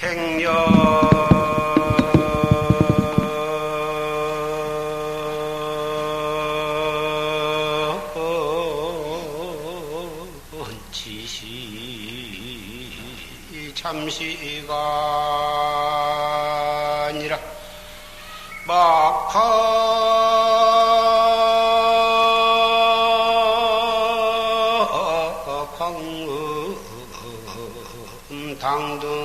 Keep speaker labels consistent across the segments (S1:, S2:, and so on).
S1: 백년 지시 잠시간이라 막하광음 당등하니어다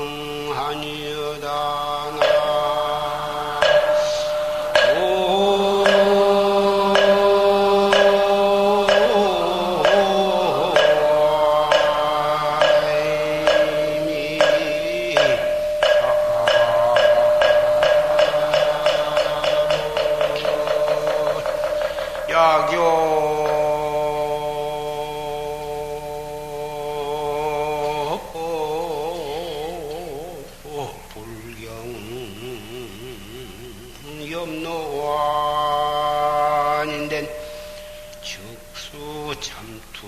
S1: 염노안인된 즉수참투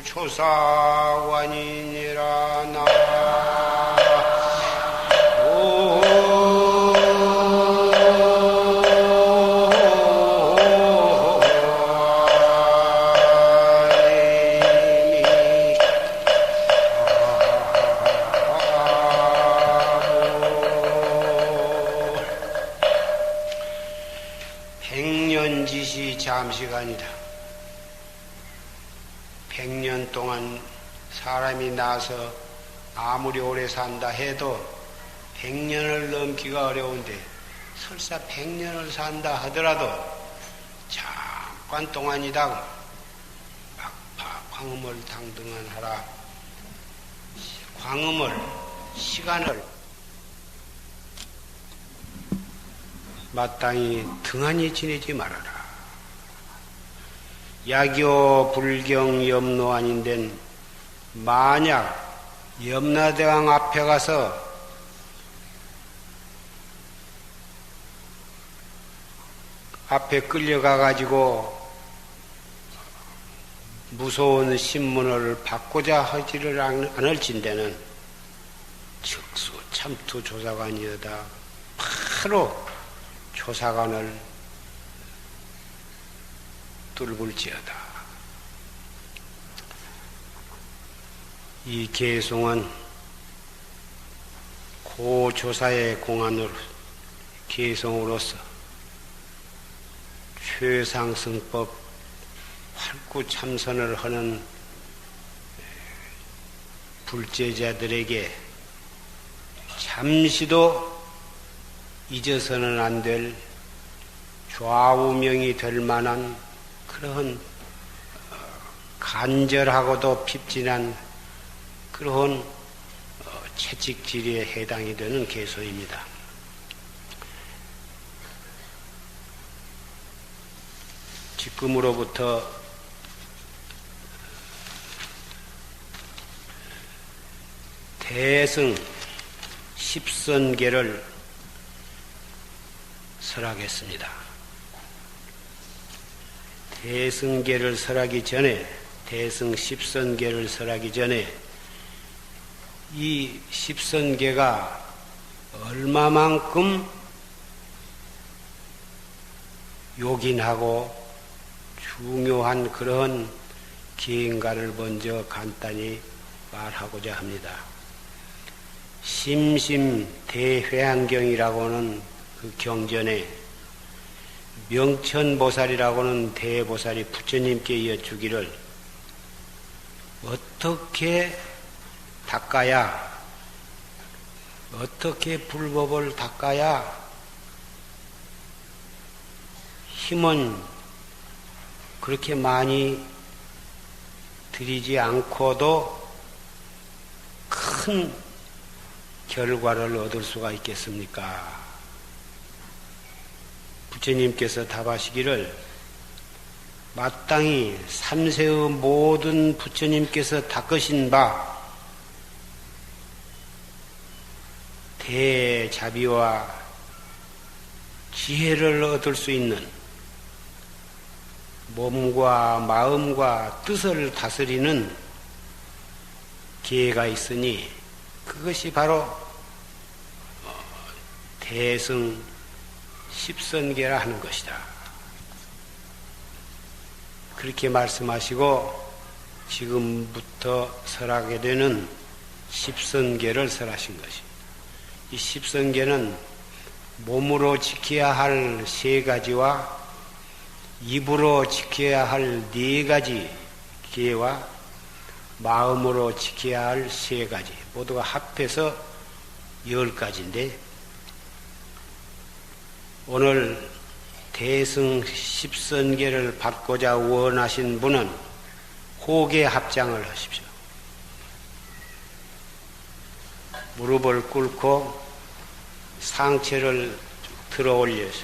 S1: 조사관이니라 나 백년지시 잠시간이다. 100년 동안 사람이 나서 아무리 오래 산다 해도 100년을 넘기가 어려운데 설사 100년을 산다 하더라도 잠깐 동안이다. 막파 광음을 당등한 하라. 광음을 시간을 마땅히 등한히 지내지 말아라. 야교 불경 염노 아닌된 만약 염라대왕 앞에 가서 앞에 끌려가 가지고 무서운 신문을 받고자 하지를 않을진대는 즉수 참투 조사관이여다. 바로 조사관을 뚫을지어다. 이 개송은 고조사의 공안으로 개송으로서 최상승법 활구참선을 하는 불제자들에게 잠시도 잊어서는 안 될 좌우명이 될 만한 그러한 간절하고도 핍진한 그러한 채찍질에 해당이 되는 개소입니다. 지금으로부터 대승 10선계를 설하겠습니다. 대승계를 설하기 전에, 대승 10선계를 설하기 전에 이 10선계가 얼마만큼 요긴하고 중요한 그런 기인가를 먼저 간단히 말하고자 합니다. 심심대회한경이라고는 그 경전에 명천보살이라고는 대보살이 부처님께 여쭈기를 어떻게 닦아야, 어떻게 불법을 닦아야 힘은 그렇게 많이 들이지 않고도 큰 결과를 얻을 수가 있겠습니까? 부처님께서 답하시기를 마땅히 삼세의 모든 부처님께서 닦으신 바 대자비와 지혜를 얻을 수 있는 몸과 마음과 뜻을 다스리는 기회가 있으니 그것이 바로 대승 십선계라 하는 것이다. 그렇게 말씀하시고 지금부터 설하게 되는 십선계를 설하신 것입니다. 이 십선계는 몸으로 지켜야 할 세 가지와 입으로 지켜야 할 네 가지 계와 마음으로 지켜야 할 세 가지 모두가 합해서 10가지인데 오늘 대승 십선계를 받고자 원하신 분은 호계 합장을 하십시오. 무릎을 꿇고 상체를 들어 올려서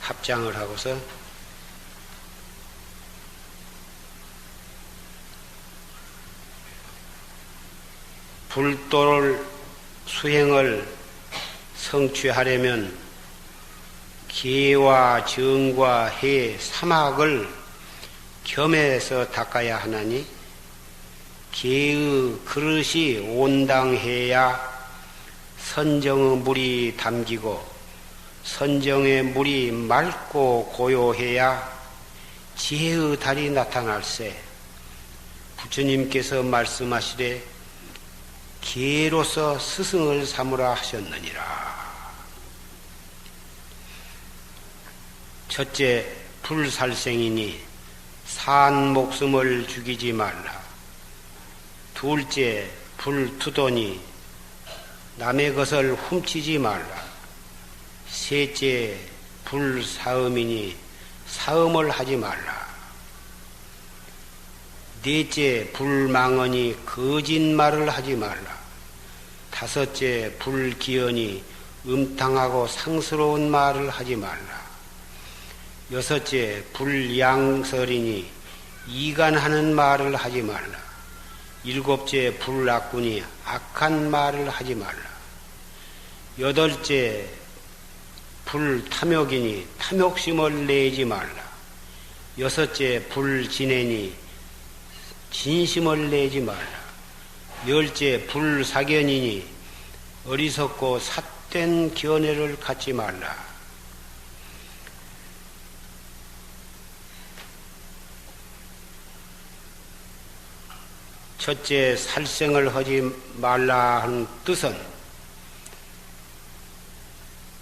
S1: 합장을 하고서 불도를 수행을 성취하려면 계와 정과 해, 사막을 겸해서 닦아야 하나니 계의 그릇이 온당해야 선정의 물이 담기고 선정의 물이 맑고 고요해야 지혜의 달이 나타날세. 부처님께서 말씀하시되 계로서 스승을 삼으라 하셨느니라. 첫째, 불살생이니 산 목숨을 죽이지 말라. 둘째, 불투도니 남의 것을 훔치지 말라. 셋째, 불사음이니 사음을 하지 말라. 넷째, 불망언이 거짓말을 하지 말라. 다섯째, 불기언이 음탕하고 상스러운 말을 하지 말라. 여섯째, 불양설이니 이간하는 말을 하지 말라. 일곱째, 불악군이 악한 말을 하지 말라. 여덟째, 불탐욕이니 탐욕심을 내지 말라. 여섯째, 불진애니 진심을 내지 말라. 열째, 불사견이니 어리석고 삿된 견해를 갖지 말라. 첫째, 살생을 하지 말라 하는 뜻은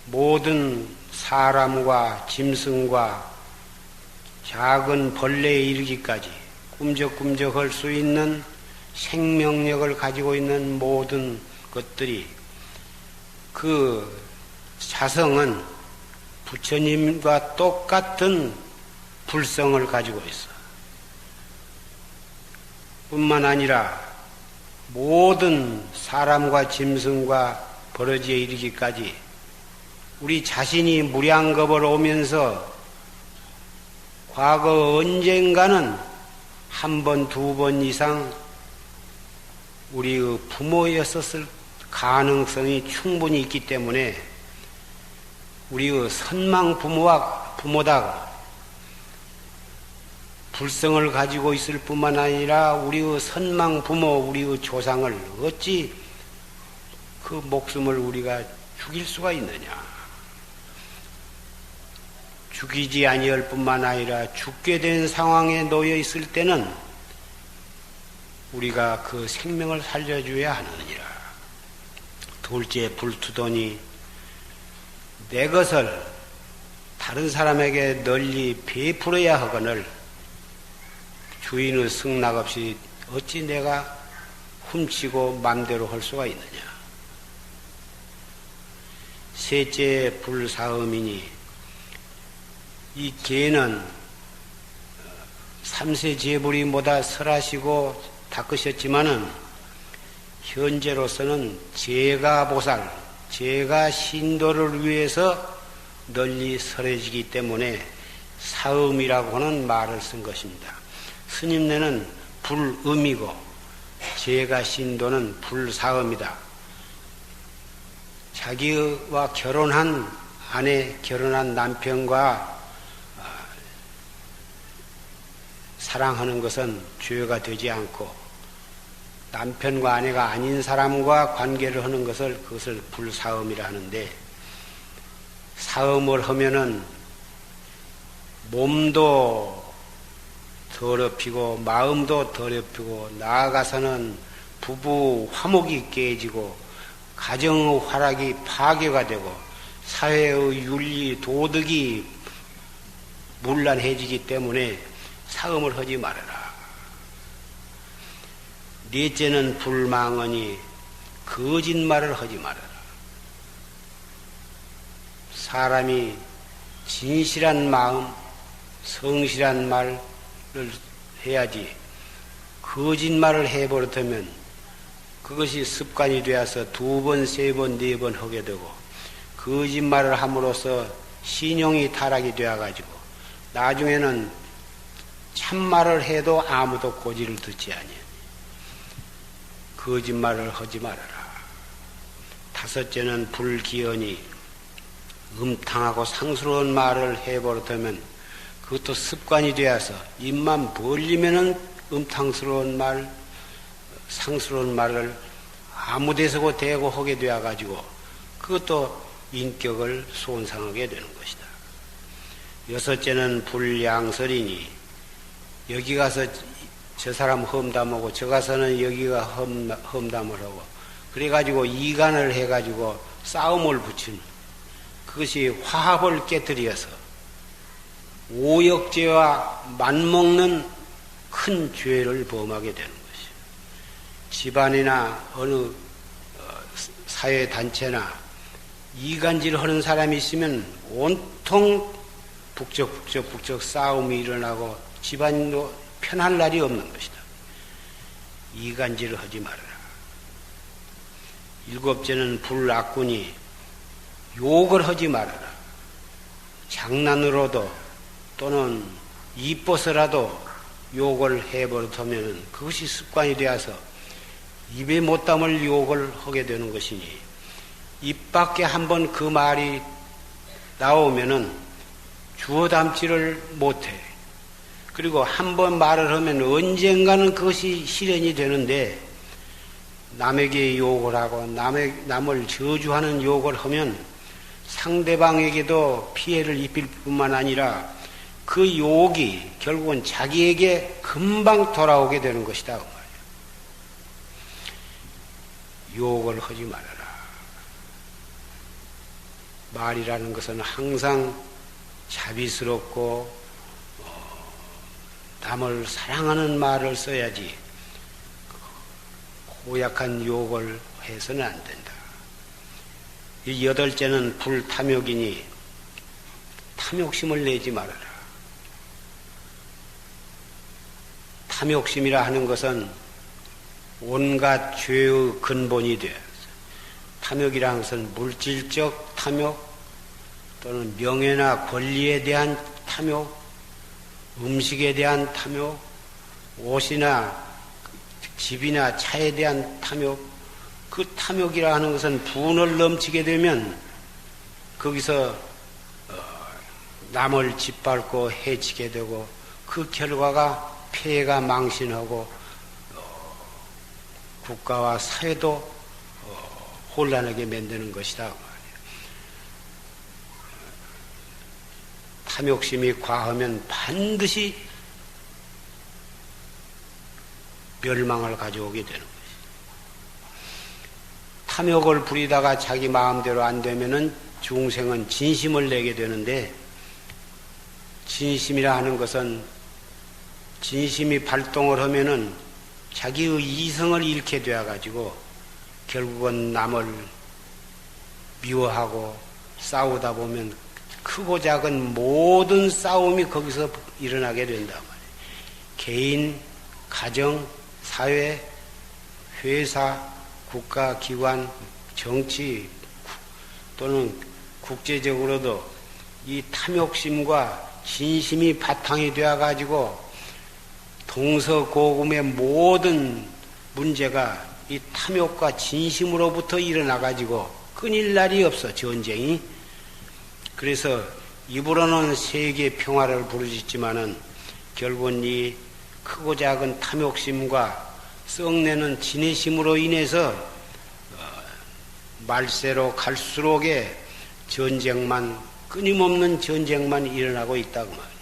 S1: 모든 사람과 짐승과 작은 벌레에 이르기까지 꿈적꿈적 할 수 있는 생명력을 가지고 있는 모든 것들이 그 자성은 부처님과 똑같은 불성을 가지고 있어. 뿐만 아니라 모든 사람과 짐승과 벌어지에 이르기까지 우리 자신이 무량겁을 오면서 과거 언젠가는 한 번, 두 번 이상 우리의 부모였었을 가능성이 충분히 있기 때문에 우리의 선망 부모다 불성을 가지고 있을 뿐만 아니라 우리의 선망 부모, 우리의 조상을 어찌 그 목숨을 우리가 죽일 수가 있느냐. 죽이지 아니할 뿐만 아니라 죽게 된 상황에 놓여 있을 때는 우리가 그 생명을 살려줘야 하느니라. 둘째, 불투도니 내 것을 다른 사람에게 널리 베풀어야 하거늘 주인의 승낙 없이 어찌 내가 훔치고 맘대로 할 수가 있느냐. 셋째, 불사음이니 이 개는 삼세 제불이 모다 설하시고 닦으셨지만은 현재로서는 제가보살, 제가신도를 위해서 널리 설해지기 때문에 사음이라고 하는 말을 쓴 것입니다. 스님네는 불음이고 제가신도는 불사음이다. 자기와 결혼한 아내, 결혼한 남편과 사랑하는 것은 죄가 되지 않고 남편과 아내가 아닌 사람과 관계를 하는 것을 그것을 불사음이라 하는데, 사음을 하면은 몸도 더럽히고 마음도 더럽히고 나아가서는 부부 화목이 깨지고 가정의 화락이 파괴가 되고 사회의 윤리 도덕이 문란해지기 때문에 사음을 하지 말아라. 넷째는 불망언이 거짓말을 하지 말아라. 사람이 진실한 마음, 성실한 말을 해야지 거짓말을 해버렸다면 그것이 습관이 되어서 두 번, 세 번, 네 번 하게 되고 거짓말을 함으로써 신용이 타락이 되어가지고 나중에는 참말을 해도 아무도 고지를 듣지 아니하니 거짓말을 하지 말아라. 다섯째는 불기언이 음탕하고 상스러운 말을 해버렸다면 그것도 습관이 되어서 입만 벌리면은 음탕스러운 말, 상스러운 말을 아무 데서고 대고 하게 되어가지고 그것도 인격을 손상하게 되는 것이다. 여섯째는 불양설이니 여기 가서 저 사람 험담하고 저 가서는 여기가 험담을 하고 그래가지고 이간을 해가지고 싸움을 붙이는 그것이 화합을 깨뜨려서 오역죄와 맞먹는 큰 죄를 범하게 되는 것이요. 집안이나 어느 사회단체나 이간질 하는 사람이 있으면 온통 북적북적 싸움이 일어나고 집안도 편할 날이 없는 것이다. 이간질을 하지 말아라. 일곱째는 불악군이 욕을 하지 말아라. 장난으로도 또는 이뻐서라도 욕을 해버릇하면 그것이 습관이 되어서 입에 못 담을 욕을 하게 되는 것이니 입 밖에 한번 그 말이 나오면은 주워 담지를 못해. 그리고 한번 말을 하면 언젠가는 그것이 실현이 되는데 남에게 욕을 하고 남을 저주하는 욕을 하면 상대방에게도 피해를 입힐 뿐만 아니라 그 욕이 결국은 자기에게 금방 돌아오게 되는 것이다. 그 말이야. 욕을 하지 말아라. 말이라는 것은 항상 자비스럽고 남을 사랑하는 말을 써야지 고약한 욕을 해서는 안 된다. 이 여덟째는 불탐욕이니 탐욕심을 내지 말아라. 탐욕심이라 하는 것은 온갖 죄의 근본이 되어서 탐욕이라는 것은 물질적 탐욕 또는 명예나 권리에 대한 탐욕, 음식에 대한 탐욕, 옷이나 집이나 차에 대한 탐욕, 그 탐욕이라 하는 것은 분을 넘치게 되면 거기서 남을 짓밟고 해치게 되고 그 결과가 폐해가 망신하고 국가와 사회도 혼란하게 만드는 것이다. 탐욕심이 과하면 반드시 멸망을 가져오게 되는 것이다. 탐욕을 부리다가 자기 마음대로 안 되면은 중생은 진심을 내게 되는데 진심이라 하는 것은 진심이 발동을 하면은 자기의 이성을 잃게 되어가지고 결국은 남을 미워하고 싸우다 보면 크고 작은 모든 싸움이 거기서 일어나게 된단 말이에요. 개인, 가정, 사회, 회사, 국가, 기관, 정치 또는 국제적으로도 이 탐욕심과 진심이 바탕이 되어가지고 동서고금의 모든 문제가 이 탐욕과 진심으로부터 일어나가지고 끊일 날이 없어, 전쟁이. 그래서 입으로는 세계 평화를 부르짖지만은 결국은 이 크고 작은 탐욕심과 썩내는 진해심으로 인해서 말세로 갈수록에 전쟁만, 끊임없는 전쟁만 일어나고 있다고 말이에요.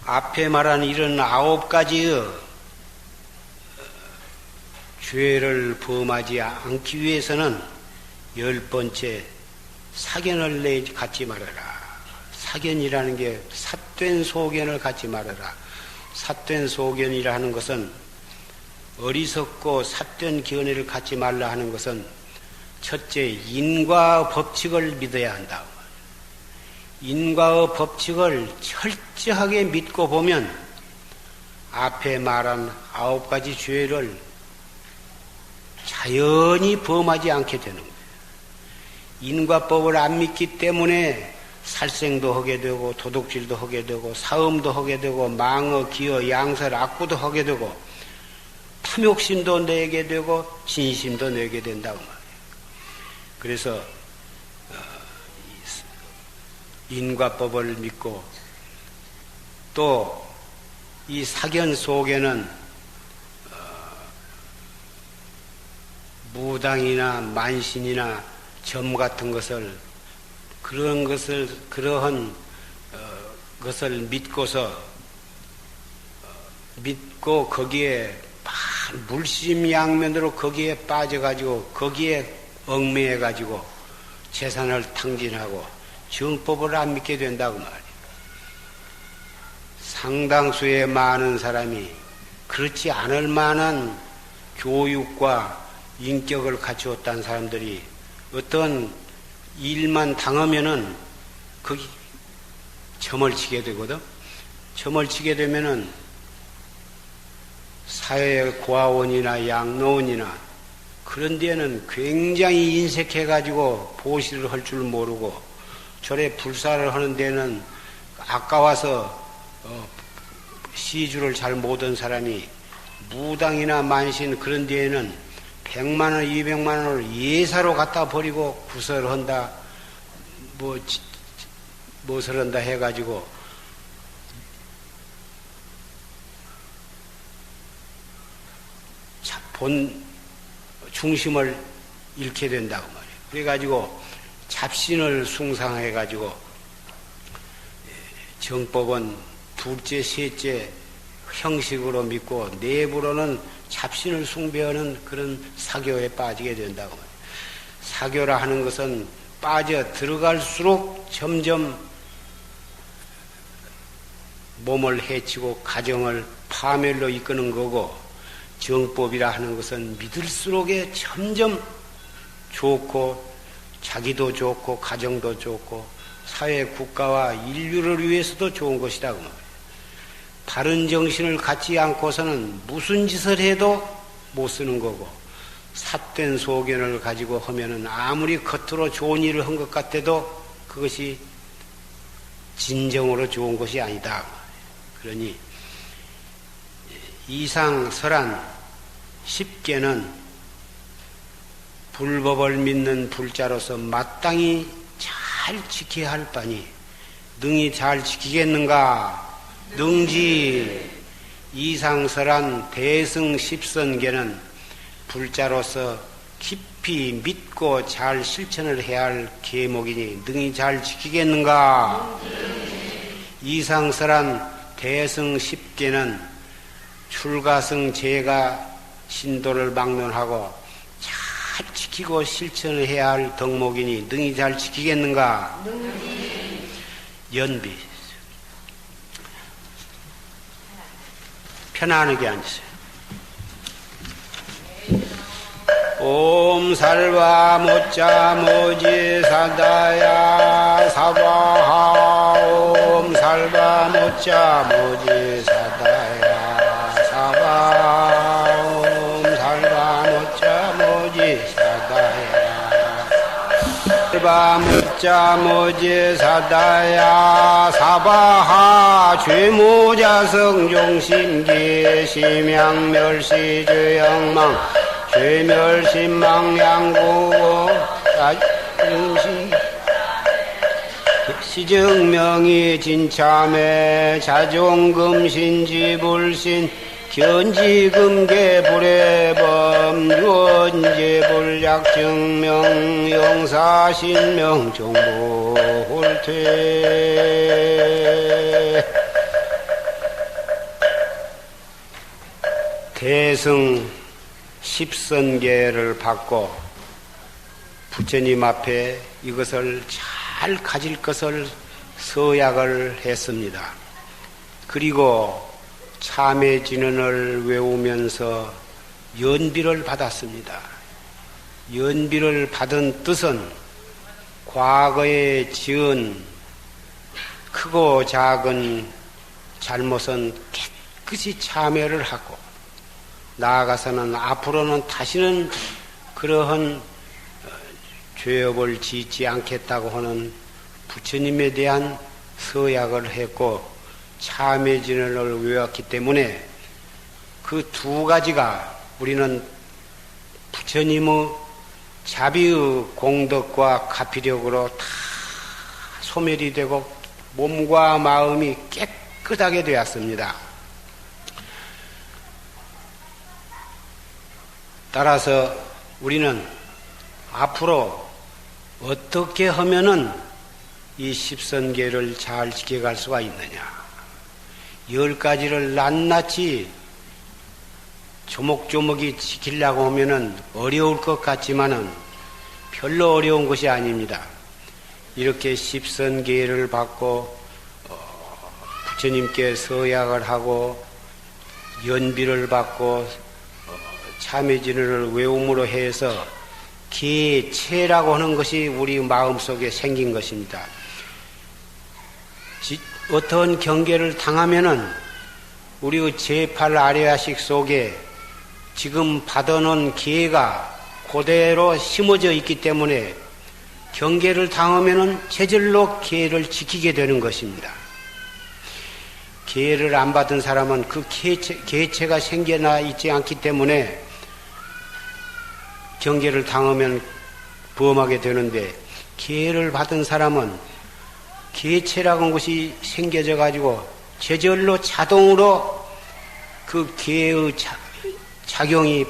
S1: 앞에 말한 이런 9가지의 죄를 범하지 않기 위해서는 10번째 사견을 갖지 말아라. 사견이라는 게 삿된 소견을 갖지 말아라. 삿된 소견이라 하는 것은 어리석고 삿된 견해를 갖지 말라 하는 것은 첫째 인과 법칙을 믿어야 한다. 인과의 법칙을 철저하게 믿고 보면 앞에 말한 9가지 죄를 자연히 범하지 않게 되는 거예요. 인과법을 안 믿기 때문에 살생도 하게 되고 도둑질도 하게 되고 사음도 하게 되고 망어, 기어, 양설, 악구도 하게 되고 탐욕심도 내게 되고 진심도 내게 된다고 말이에요. 그래서 인과법을 믿고 또 이 사견 속에는 무당이나 만신이나 점 같은 것을 그러한 것을 믿고 거기에 물심양면으로 거기에 빠져가지고 거기에 얽매여가지고 재산을 탕진하고 정법을 안 믿게 된다고 말이에요. 상당수의 많은 사람이 그렇지 않을 만한 교육과 인격을 갖추었다는 사람들이 어떤 일만 당하면은 거기 점을 치게 되거든. 점을 치게 되면은 사회 고아원이나 양로원이나 그런 데는 굉장히 인색해가지고 보시를 할 줄 모르고 절에 불사를 하는 데는 아까워서 시주를 잘 못한 사람이 무당이나 만신 그런 데에는 100만원, 200만원을 예사로 갖다 버리고 구설한다, 무엇을 한다 해가지고 본 중심을 잃게 된다고 말이에요. 그래가지고 잡신을 숭상해가지고 정법은 둘째, 셋째 형식으로 믿고 내부로는 잡신을 숭배하는 그런 사교에 빠지게 된다고 말이에요. 사교라 하는 것은 빠져 들어갈수록 점점 몸을 해치고 가정을 파멸로 이끄는 거고, 정법이라 하는 것은 믿을수록에 점점 좋고 자기도 좋고 가정도 좋고 사회 국가와 인류를 위해서도 좋은 것이라고 말이에요. 바른 정신을 갖지 않고서는 무슨 짓을 해도 못 쓰는 거고, 삿된 소견을 가지고 하면은 아무리 겉으로 좋은 일을 한 것 같아도 그것이 진정으로 좋은 것이 아니다. 그러니 이상설한 10개는 불법을 믿는 불자로서 마땅히 잘 지켜야 할 바니 능히 잘 지키겠는가? 능지. 이상설한 대승 10선계는 불자로서 깊이 믿고 잘 실천을 해야 할 계목이니 능히 잘 지키겠는가? 이상설한 대승 10계는 출가승 제가 신도를 막론하고 잘 지키고 실천을 해야 할 덕목이니 능히 잘 지키겠는가? 연비. 편안하게 앉으세요. 옴 살바 모짜 모지 사다야 사바하. 옴 살바 모짜 모지 사다야 사바. 옴 살바 모짜 모지 사다야 살바 모짜 모지 사다야 사바하. 죄무자성 종심기 심양멸시 죄영망 죄멸신망양구 시증명이 진참해 자종금신지불신 견지금계불해범 유언제불약증명 영사신명 정보홀퇴 대승 십선계를 받고 부처님 앞에 이것을 잘 가질 것을 서약을 했습니다. 그리고 참회진언을 외우면서 연비를 받았습니다. 연비를 받은 뜻은 과거에 지은 크고 작은 잘못은 깨끗이 참회를 하고 나아가서는 앞으로는 다시는 그러한 죄업을 짓지 않겠다고 하는 부처님에 대한 서약을 했고 참회진언을 외웠기 때문에 그 두 가지가 우리는 부처님의 자비의 공덕과 가피력으로 다 소멸이 되고 몸과 마음이 깨끗하게 되었습니다. 따라서 우리는 앞으로 어떻게 하면은 이 십선계를 잘 지켜갈 수가 있느냐. 10가지를 낱낱이 조목조목이 지키려고 하면은 어려울 것 같지만은 별로 어려운 것이 아닙니다. 이렇게 십선계를 받고 부처님께 서약을 하고 연비를 받고 참회진언을 외움으로 해서 계체라고 하는 것이 우리 마음속에 생긴 것입니다. 어떤 경계를 당하면은 우리의 제8아려야식 속에 지금 받아놓은 기회가 그대로 심어져 있기 때문에 경계를 당하면은 제절로 기회를 지키게 되는 것입니다. 기회를 안 받은 사람은 그 계체가 생겨나 있지 않기 때문에 경계를 당하면 범하게 되는데 기회를 받은 사람은 기체라고 하는 것이 생겨져 가지고 제절로 자동으로 그 기회의 작용이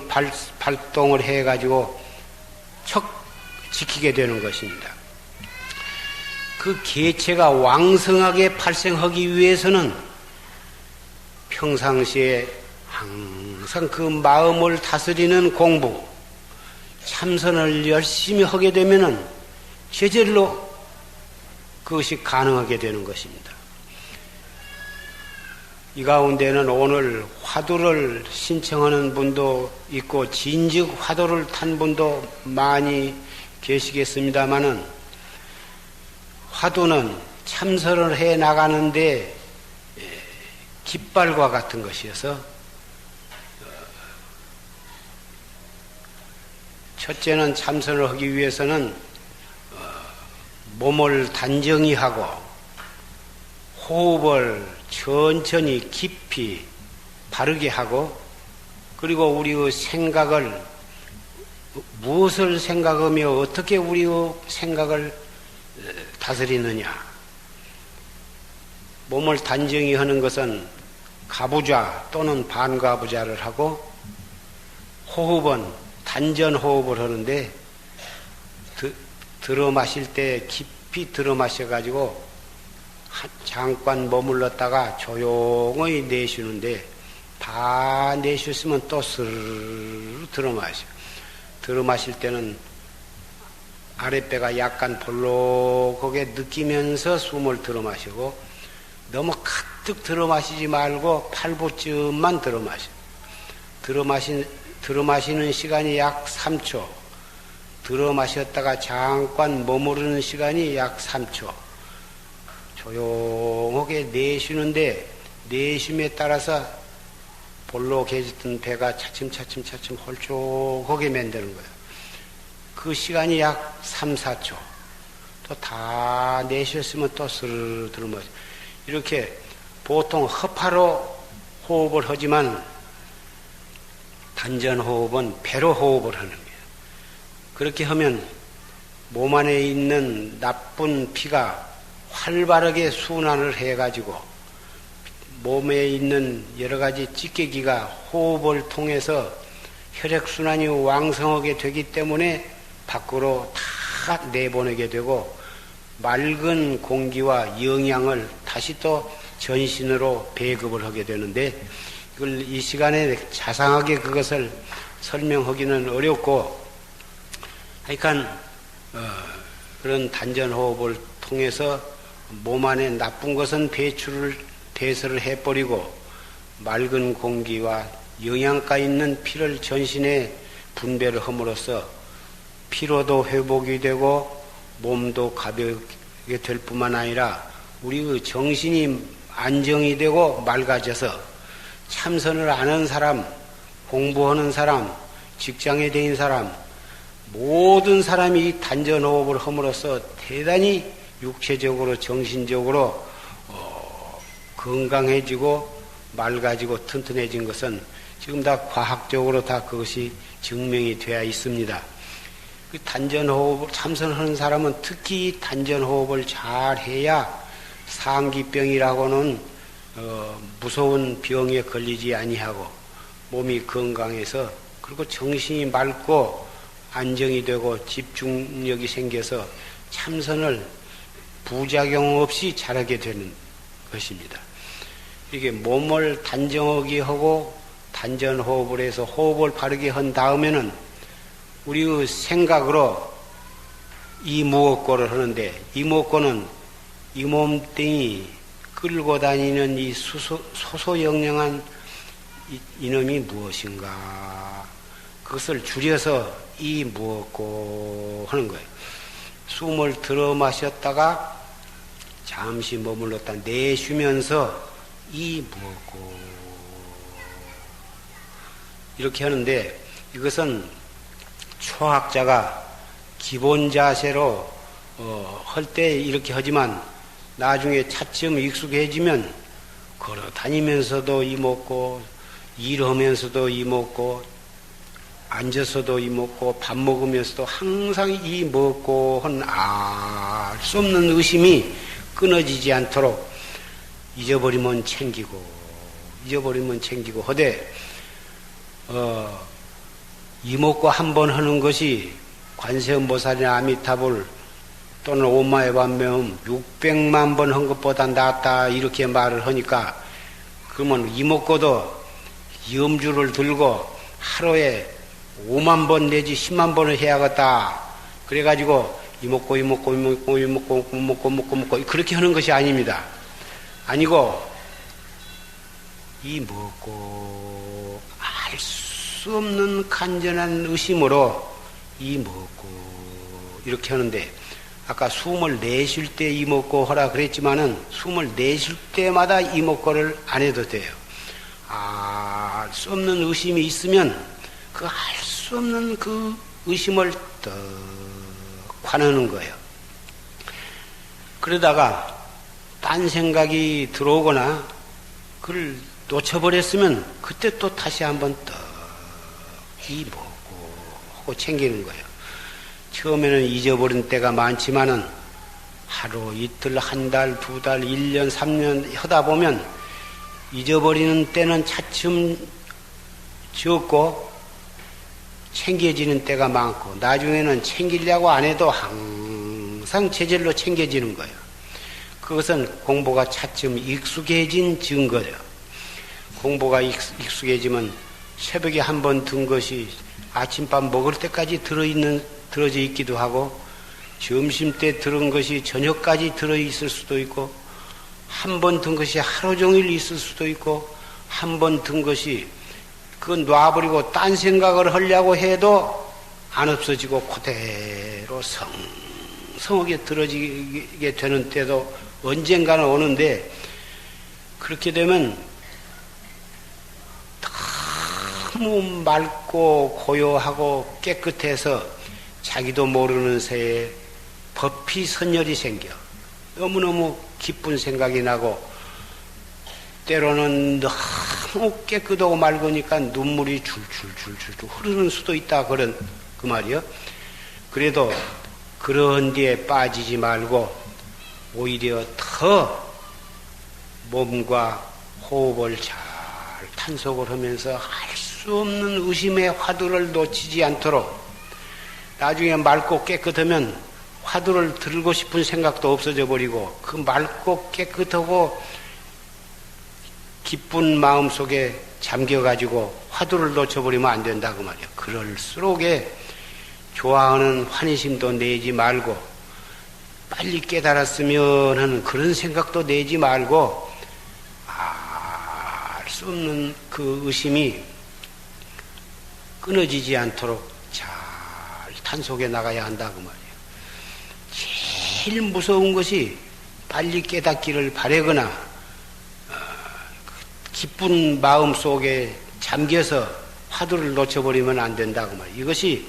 S1: 발동을 해 가지고 척 지키게 되는 것입니다. 그 기체가 왕성하게 발생하기 위해서는 평상시에 항상 그 마음을 다스리는 공부, 참선을 열심히 하게 되면은 제절로 그것이 가능하게 되는 것입니다. 이 가운데는 오늘 화두를 신청하는 분도 있고 진즉 화두를 탄 분도 많이 계시겠습니다마는 화두는 참선을 해 나가는데 깃발과 같은 것이어서 첫째는 참선을 하기 위해서는 몸을 단정히 하고 호흡을 천천히 깊이 바르게 하고 그리고 우리의 생각을 무엇을 생각하며 어떻게 우리의 생각을 다스리느냐. 몸을 단정히 하는 것은 가부좌 또는 반가부좌를 하고 호흡은 단전호흡을 하는데 들어 마실 때 깊이 들어 마셔가지고 잠깐 머물렀다가 조용히 내쉬는데 다 내쉬었으면 또 스르르 들어 마셔. 들어 마실 때는 아랫배가 약간 볼록하게 느끼면서 숨을 들어 마시고 너무 가득 들어 마시지 말고 팔부쯤만 들어 마셔. 들어 마시는 시간이 약 3초. 들어 마셨다가 잠깐 머무르는 시간이 약 3초. 조용하게 내쉬는데 내쉼에 따라서 볼록해졌던 배가 차츰차츰 홀쭉하게 만드는 거예요. 그 시간이 약 3, 4초. 또 다 내쉬었으면 또 스르르 들어 마셔. 이렇게 보통 허파로 호흡을 하지만 단전호흡은 배로 호흡을 하는 거예요. 그렇게 하면 몸 안에 있는 나쁜 피가 활발하게 순환을 해가지고 몸에 있는 여러 가지 찌개기가 호흡을 통해서 혈액순환이 왕성하게 되기 때문에 밖으로 다 내보내게 되고 맑은 공기와 영양을 다시 또 전신으로 배급을 하게 되는데 이걸 이 시간에 자상하게 그것을 설명하기는 어렵고 하여간 그런 단전호흡을 통해서 몸 안에 나쁜 것은 배설을 해버리고 맑은 공기와 영양가 있는 피를 전신에 분배를 함으로써 피로도 회복이 되고 몸도 가볍게 될 뿐만 아니라 우리 그 정신이 안정이 되고 맑아져서 참선을 아는 사람, 공부하는 사람, 직장에 대인 사람, 모든 사람이 이 단전호흡을 함으로써 대단히 육체적으로 정신적으로 건강해지고 맑아지고 튼튼해진 것은 지금 다 과학적으로 다 그것이 증명이 되어 있습니다. 그 단전호흡을 참선하는 사람은 특히 단전호흡을 잘 해야 상기병이라고는 무서운 병에 걸리지 아니하고 몸이 건강해서 그리고 정신이 맑고 안정이 되고 집중력이 생겨서 참선을 부작용 없이 잘하게 되는 것입니다. 이게 몸을 단정하게 하고 단전호흡을 해서 호흡을 바르게 한 다음에는 우리의 생각으로 이 무엇고를 하는데 이 무엇고는 이 몸뚱이 끌고 다니는 이 소소영령한 이놈이 무엇인가 그것을 줄여서 이 무엇고 하는 거예요. 숨을 들어 마셨다가 잠시 머물렀다 내쉬면서 이 무엇고 이렇게 하는데 이것은 초학자가 기본 자세로 할 때 이렇게 하지만 나중에 차츰 익숙해지면 걸어 다니면서도 이먹고 일하면서도 이먹고 앉아서도 이먹고 밥 먹으면서도 항상 이먹고 한 알 수 없는 의심이 끊어지지 않도록 잊어버리면 챙기고 하되 이먹고 한 번 하는 것이 관세음보살이나 아미타불 또는 오마에 반면 600만 번 한 것보다 낫다 이렇게 말을 하니까 그러면 이먹고도 염주를 들고 하루에 5만 번 내지 10만 번을 해야겠다 그래가지고 이먹고 그렇게 하는 것이 아닙니다. 아니고 이먹고 알 수 없는 간절한 의심으로 이먹고 이렇게 하는데 아까 숨을 내쉴 때 이먹고 하라 그랬지만은 숨을 내쉴 때마다 이먹고를 안 해도 돼요. 알 수 없는 의심이 있으면 그 알 수 없는 그 의심을 떡 관하는 거예요. 그러다가 딴 생각이 들어오거나 그걸 놓쳐버렸으면 그때 또 다시 한번 떡 이먹고 하고 챙기는 거예요. 처음에는 잊어버린 때가 많지만은 하루, 이틀, 한 달, 두 달, 1년, 3년 하다 보면 잊어버리는 때는 차츰 적고 챙겨지는 때가 많고 나중에는 챙기려고 안 해도 항상 제절로 챙겨지는 거예요. 그것은 공부가 차츰 익숙해진 증거예요. 공부가 익숙해지면 새벽에 한 번 든 것이 아침밥 먹을 때까지 들어져 있기도 하고 점심 때 들은 것이 저녁까지 들어있을 수도 있고 한 번 든 것이 하루 종일 있을 수도 있고 한 번 든 것이 그건 놔버리고 딴 생각을 하려고 해도 안 없어지고 그대로 성성하게 들어지게 되는 때도 언젠가는 오는데 그렇게 되면 너무 맑고 고요하고 깨끗해서 자기도 모르는 새에 법히 선열이 생겨 너무너무 기쁜 생각이 나고 때로는 너무 깨끗하고 맑으니까 눈물이 줄줄줄줄 흐르는 수도 있다 그런 그 말이요. 그래도 그런 데에 빠지지 말고 오히려 더 몸과 호흡을 잘 탄속을 하면서 할 수 없는 의심의 화두를 놓치지 않도록 나중에 맑고 깨끗하면 화두를 들고 싶은 생각도 없어져 버리고 그 맑고 깨끗하고 기쁜 마음 속에 잠겨가지고 화두를 놓쳐버리면 안 된다고 말이야. 그럴수록에 좋아하는 환희심도 내지 말고 빨리 깨달았으면 하는 그런 생각도 내지 말고 알 수 없는 그 의심이 끊어지지 않도록 잘 탄속해 나가야 한다고 말이야. 제일 무서운 것이 빨리 깨닫기를 바라거나 기쁜 마음 속에 잠겨서 화두를 놓쳐버리면 안 된다고 말이야. 이것이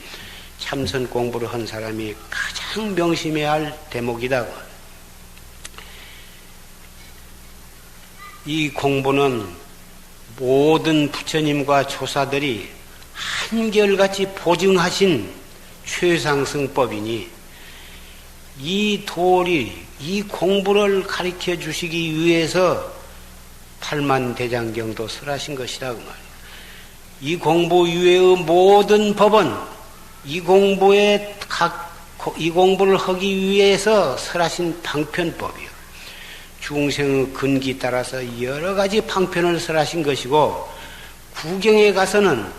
S1: 참선 공부를 한 사람이 가장 명심해야 할 대목이다. 이 공부는 모든 부처님과 조사들이 한결같이 보증하신 최상승법이니 이 도리, 이 공부를 가르쳐 주시기 위해서 팔만대장경도 설하신 것이라고 말이야. 이 공부 이외의 모든 법은 이 공부를 하기 위해서 설하신 방편법이요. 중생의 근기 따라서 여러 가지 방편을 설하신 것이고 구경에 가서는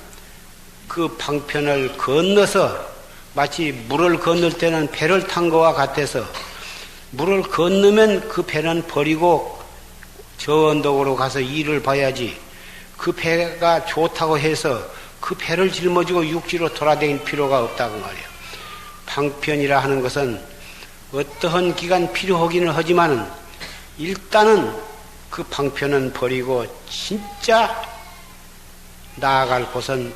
S1: 그 방편을 건너서 마치 물을 건널 때는 배를 탄 것과 같아서 물을 건너면 그 배는 버리고 저 언덕으로 가서 일을 봐야지 그 배가 좋다고 해서 그 배를 짊어지고 육지로 돌아다닐 필요가 없다고 말이야. 방편이라 하는 것은 어떠한 기간 필요하기는 하지만은 일단은 그 방편은 버리고 진짜 나아갈 곳은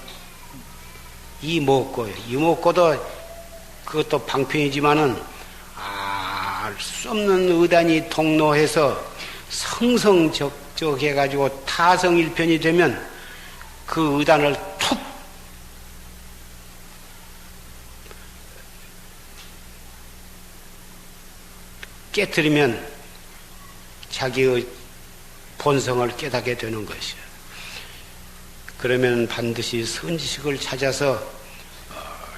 S1: 이목고요. 이목고도 그것도 방편이지만은 알 수 없는 의단이 통로해서 성성적적해가지고 타성일편이 되면 그 의단을 툭 깨뜨리면 자기의 본성을 깨닫게 되는 것이야. 그러면 반드시 선지식을 찾아서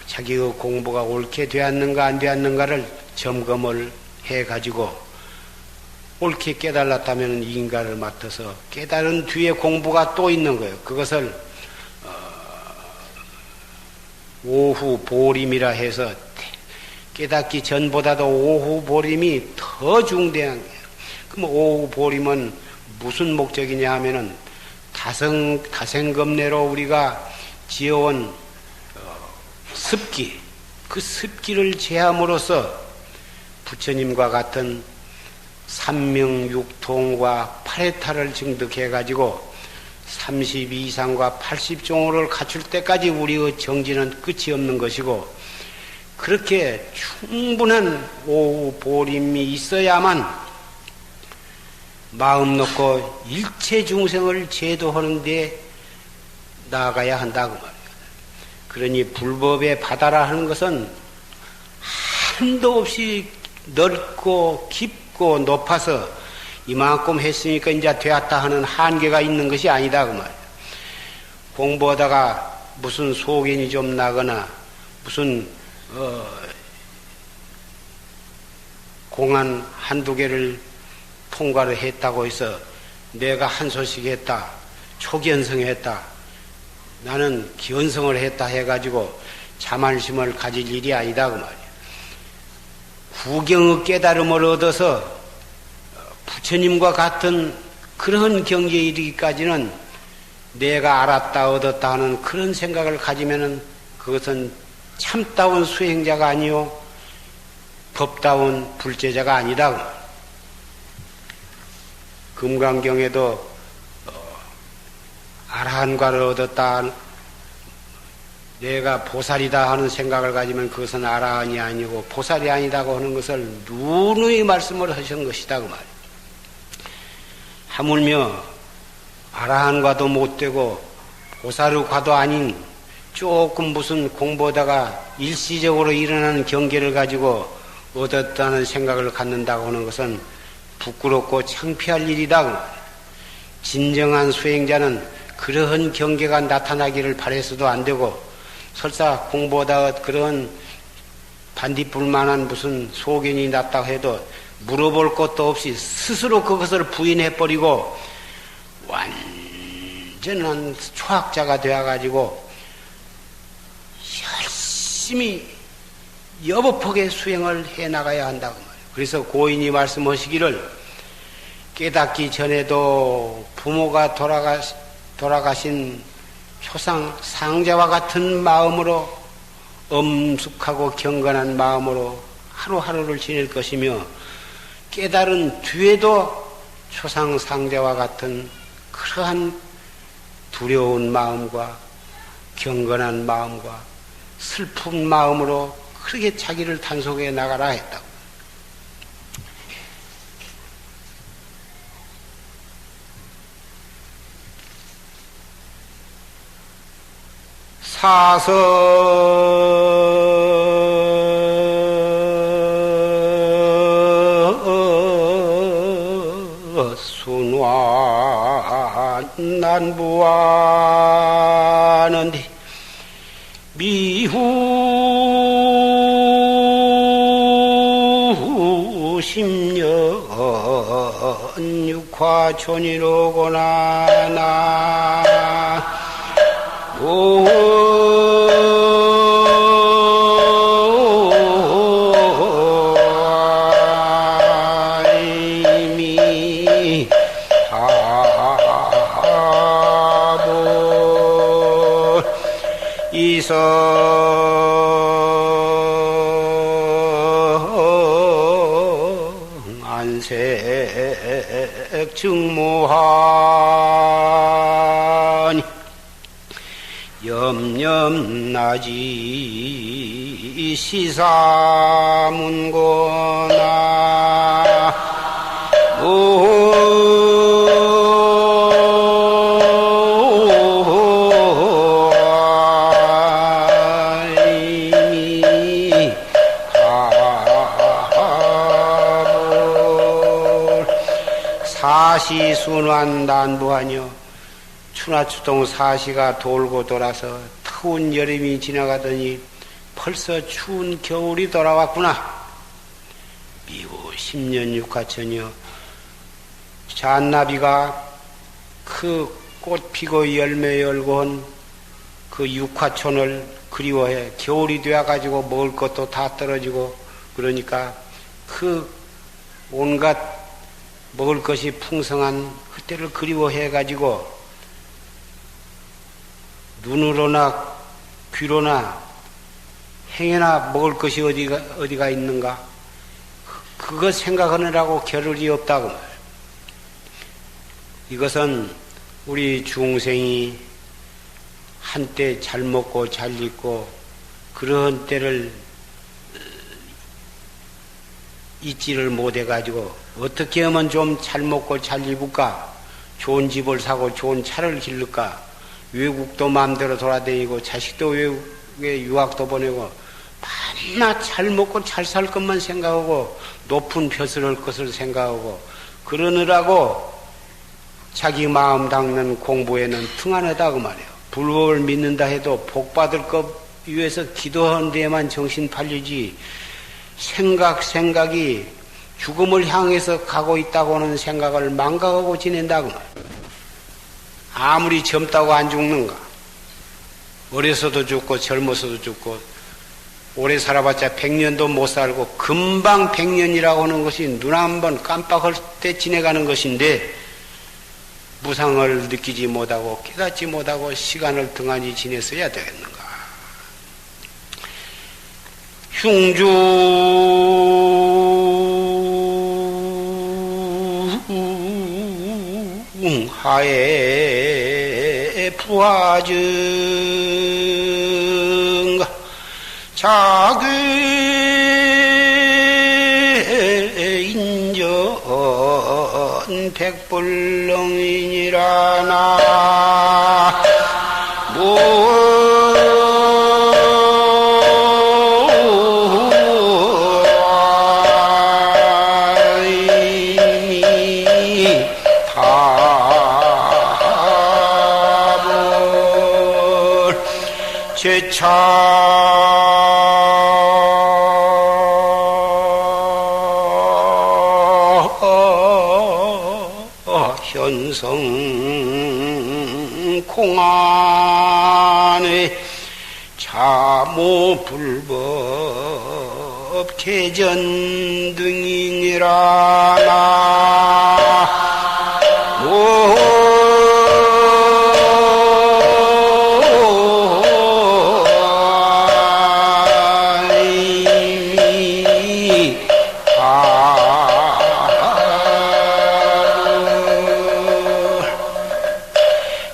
S1: 자기의 공부가 옳게 되었는가 안 되었는가를 점검을 해가지고 옳게 깨달았다면 인가를 맡아서 깨달은 뒤에 공부가 또 있는 거예요. 그것을 오후 보림이라 해서 깨닫기 전보다도 오후 보림이 더 중대한 거예요. 그럼 오후 보림은 무슨 목적이냐 하면은 다생겁내로 우리가 지어온 습기, 그 습기를 제함으로써 부처님과 같은 삼명육통과 팔해탈을 증득해가지고 32상과 80종호를 갖출 때까지 우리의 정진은 끝이 없는 것이고 그렇게 충분한 오후 보림이 있어야만 마음 놓고 일체 중생을 제도하는 데 나아가야 한다고 말이야. 그러니 불법의 바다라 하는 것은 한도 없이 넓고 깊고 높아서 이만큼 했으니까 이제 되었다 하는 한계가 있는 것이 아니다 그 말이야. 공부하다가 무슨 소견이 좀 나거나 무슨 공안 한두 개를 통과를 했다고 해서 내가 한 소식 했다, 초견성했다, 나는 견성을 했다 해가지고 자만심을 가질 일이 아니다 그 말이야. 구경의 깨달음을 얻어서 부처님과 같은 그런 경지에 이르기까지는 내가 알았다 얻었다 하는 그런 생각을 가지면은 그것은 참다운 수행자가 아니요 법다운 불제자가 아니다 그 말이야. 금강경에도 아라한과를 얻었다, 내가 보살이다 하는 생각을 가지면 그것은 아라한이 아니고 보살이 아니다고 하는 것을 누누이 말씀을 하신 것이다 그 말이야. 하물며 아라한과도 못되고 보살의 과도 아닌 조금 무슨 공부하다가 일시적으로 일어나는 경계를 가지고 얻었다는 생각을 갖는다고 하는 것은 부끄럽고 창피할 일이다. 진정한 수행자는 그러한 경계가 나타나기를 바래서도 안 되고, 설사 공부하다가 그런 반딧불만한 무슨 소견이 났다고 해도 물어볼 것도 없이 스스로 그것을 부인해버리고 완전한 초학자가 되어가지고 열심히 여법하게 수행을 해나가야 한다고 말이에요. 그래서 고인이 말씀하시기를 깨닫기 전에도 부모가 돌아가신 초상 상자와 같은 마음으로 엄숙하고 경건한 마음으로 하루하루를 지낼 것이며 깨달은 뒤에도 초상 상자와 같은 그러한 두려운 마음과 경건한 마음과 슬픈 마음으로 그렇게 자기를 단속해 나가라 했다고. 사서 순환 난부하는데 미후 10년 육화촌이로구나 나 이미 하보 이성 안색 증모하니 염염나지 시사문고나 이미 가볼 사시순환 난부하뇨 추나추동 사시가 돌고 돌아서 추운 여름이 지나가더니 벌써 추운 겨울이 돌아왔구나. 미후 10년 육하천이여 잔나비가 그 꽃 피고 열매 열고 한 그 육하촌을 그리워해. 겨울이 되어가지고 먹을 것도 다 떨어지고 그러니까 그 온갖 먹을 것이 풍성한 그때를 그리워해가지고 눈으로나 귀로나 행여나 먹을 것이 어디가 있는가? 그거 생각하느라고 겨를이 없다고 말이에요. 이것은 우리 중생이 한때 잘 먹고 잘 입고 그런 때를 잊지를 못해가지고 어떻게 하면 좀 잘 먹고 잘 입을까? 좋은 집을 사고 좋은 차를 기를까? 외국도 마음대로 돌아다니고 자식도 외국에 유학도 보내고 밤낮 잘 먹고 잘 살 것만 생각하고 높은 벼슬 할 것을 생각하고 그러느라고 자기 마음 닦는 공부에는 등한하다고 말이에요. 불법을 믿는다 해도 복 받을 것 위해서 기도하는 데에만 정신 팔리지 생각이 죽음을 향해서 가고 있다고 하는 생각을 망각하고 지낸다고 말이에요. 아무리 젊다고 안 죽는가? 어려서도 죽고 젊어서도 죽고 오래 살아봤자 100년도 못 살고 금방 100년이라고 하는 것이 눈 한 번 깜빡할 때 지내가는 것인데 무상을 느끼지 못하고 깨닫지 못하고 시간을 등한히 지냈어야 되겠는가? 흉주 하에 부하증가 자괴 인전 백불렁이니라 나 이미 다 제차 현성 공안의 자모 불법 개전 등이니라 나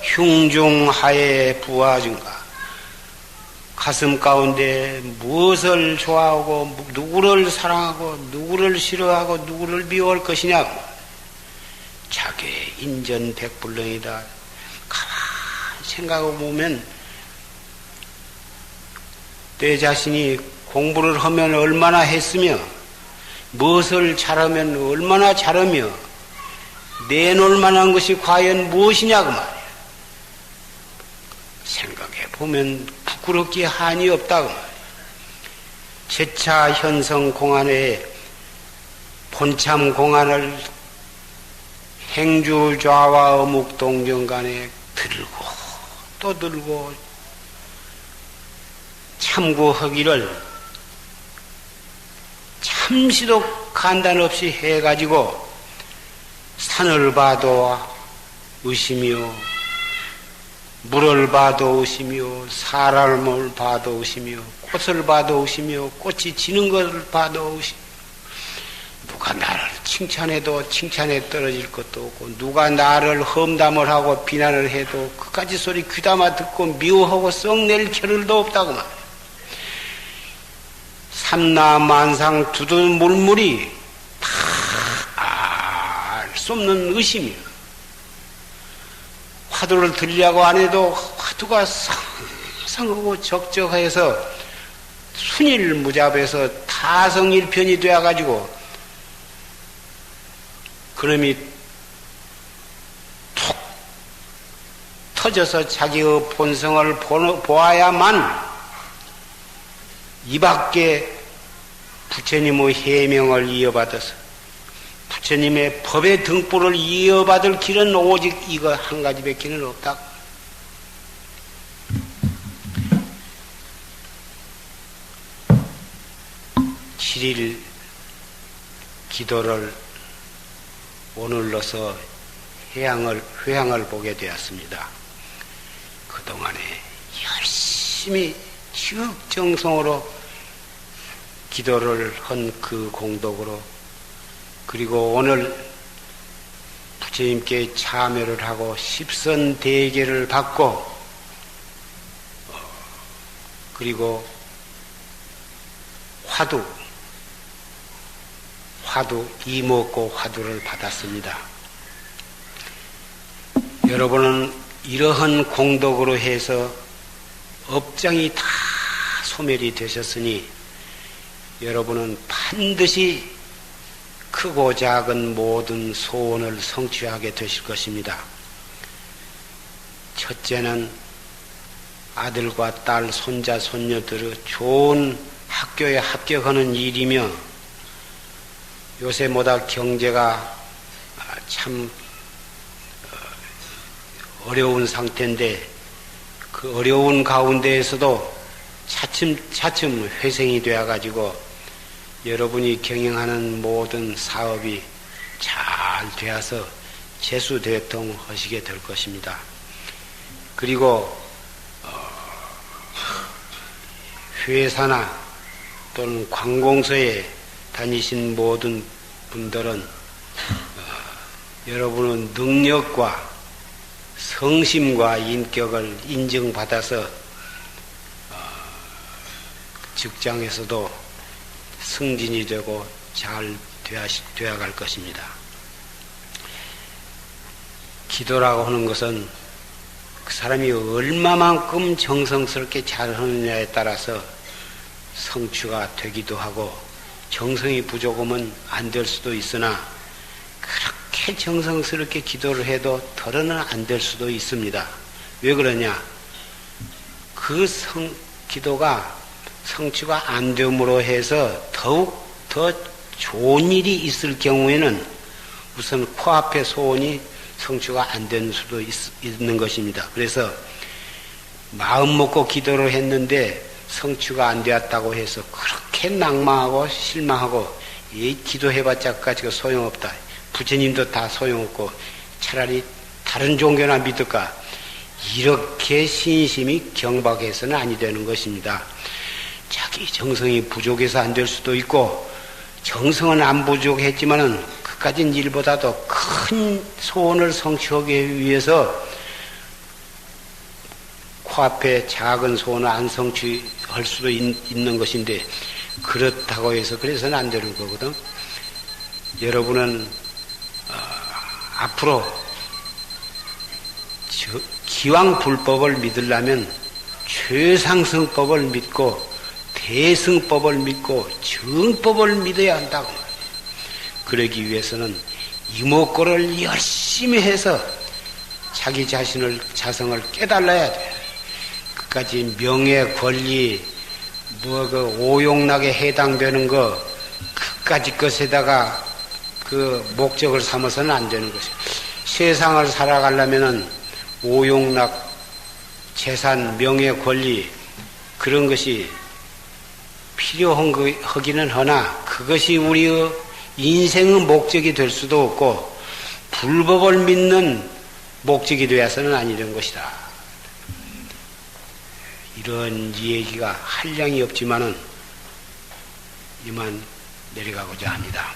S1: 흉중하에 부하증가 가슴 가운데 무엇을 좋아하고 누구를 사랑하고 누구를 싫어하고 누구를 미워할 것이냐 자기의 인전백불능이다. 가만히 생각해 보면 내 자신이 공부를 하면 얼마나 했으며 무엇을 잘하면 얼마나 잘하며 내놓을 만한 것이 과연 무엇이냐 그 말이야. 생각해 보면 부끄럽기에 한이 없다 그 말이야. 제차 현성 공안에 본참 공안을 행주좌와 어묵동정 간에 들고 또 들고 참고하기를 참시도 간단 없이 해가지고 산을 봐도 의심이요 물을 봐도 의심이요 사람을 봐도 의심이요 꽃을 봐도 의심이요 꽃이 지는 것을 봐도 의심. 누가 나를 칭찬해도 칭찬에 떨어질 것도 없고 누가 나를 험담을 하고 비난을 해도 그까지 소리 귀담아 듣고 미워하고 썩낼 겨를도 없다고 말이야. 삼라만상 두둔 물물이 다 알 수 없는 의심이야. 화두를 들려고 안 해도 화두가 성성하고 적적해서 순일무잡해서 타성일편이 되어가지고 그놈이 툭 터져서 자기의 본성을 보아야만 이 밖에 부처님의 해명을 이어받아서 부처님의 법의 등불을 이어받을 길은 오직 이거 한 가지밖에는 없다. 칠일 기도를 오늘로서 회향을 보게 되었습니다. 그동안에 열심히 지극정성으로 기도를 한 그 공덕으로 그리고 오늘 부처님께 참여를 하고 십선 대계를 받고 그리고 화두 이먹고 화두를 받았습니다. 여러분은 이러한 공덕으로 해서 업장이 다 소멸이 되셨으니 여러분은 반드시 크고 작은 모든 소원을 성취하게 되실 것입니다. 첫째는 아들과 딸, 손자, 손녀들의 좋은 학교에 합격하는 일이며 요새보다 경제가 참 어려운 상태인데 그 어려운 가운데에서도 차츰 회생이 되어가지고 여러분이 경영하는 모든 사업이 잘 되어서 재수대통하시게 될 것입니다. 그리고 회사나 또는 관공서에 다니신 모든 분들은 여러분의 능력과 성심과 인격을 인정받아서 직장에서도 승진이 되고 잘 되어갈 것입니다. 기도라고 하는 것은 그 사람이 얼마만큼 정성스럽게 잘하느냐에 따라서 성취가 되기도 하고 정성이 부족하면 안 될 수도 있으나 그렇게 정성스럽게 기도를 해도 덜어는 안 될 수도 있습니다. 왜 그러냐? 그 그 기도가 성취가 안 됨으로 해서 더욱 더 좋은 일이 있을 경우에는 우선 코앞의 소원이 성취가 안 된 수도 있는 것입니다. 그래서 마음 먹고 기도를 했는데 성취가 안 되었다고 해서 그렇게 낙망하고 실망하고 이 기도해봤자 까지가 소용없다. 부처님도 다 소용없고 차라리 다른 종교나 믿을까. 이렇게 신심이 경박해서는 아니 되는 것입니다. 자기 정성이 부족해서 안 될 수도 있고 정성은 안 부족했지만은 그까진 일보다도 큰 소원을 성취하기 위해서 코앞에 작은 소원을 안 성취할 수도 있는 것인데 그렇다고 해서 그래서는 안 되는 거거든. 여러분은 앞으로 기왕 불법을 믿으려면 최상승법을 믿고 대승법을 믿고 정법을 믿어야 한다고. 그러기 위해서는 이목구를 열심히 해서 자기 자성을 깨달아야 돼. 그까지 명예, 권리, 그 오용락에 해당되는 거, 그까지 것에다가 그 목적을 삼아서는 안 되는 것이야. 세상을 살아가려면은 오용락, 재산, 명예, 권리, 그런 것이 필요하기는 하나, 그것이 우리의 인생의 목적이 될 수도 없고, 불법을 믿는 목적이 되어서는 아니는 것이다. 이런 얘기가 한량이 없지만은 이만 내려가고자 합니다.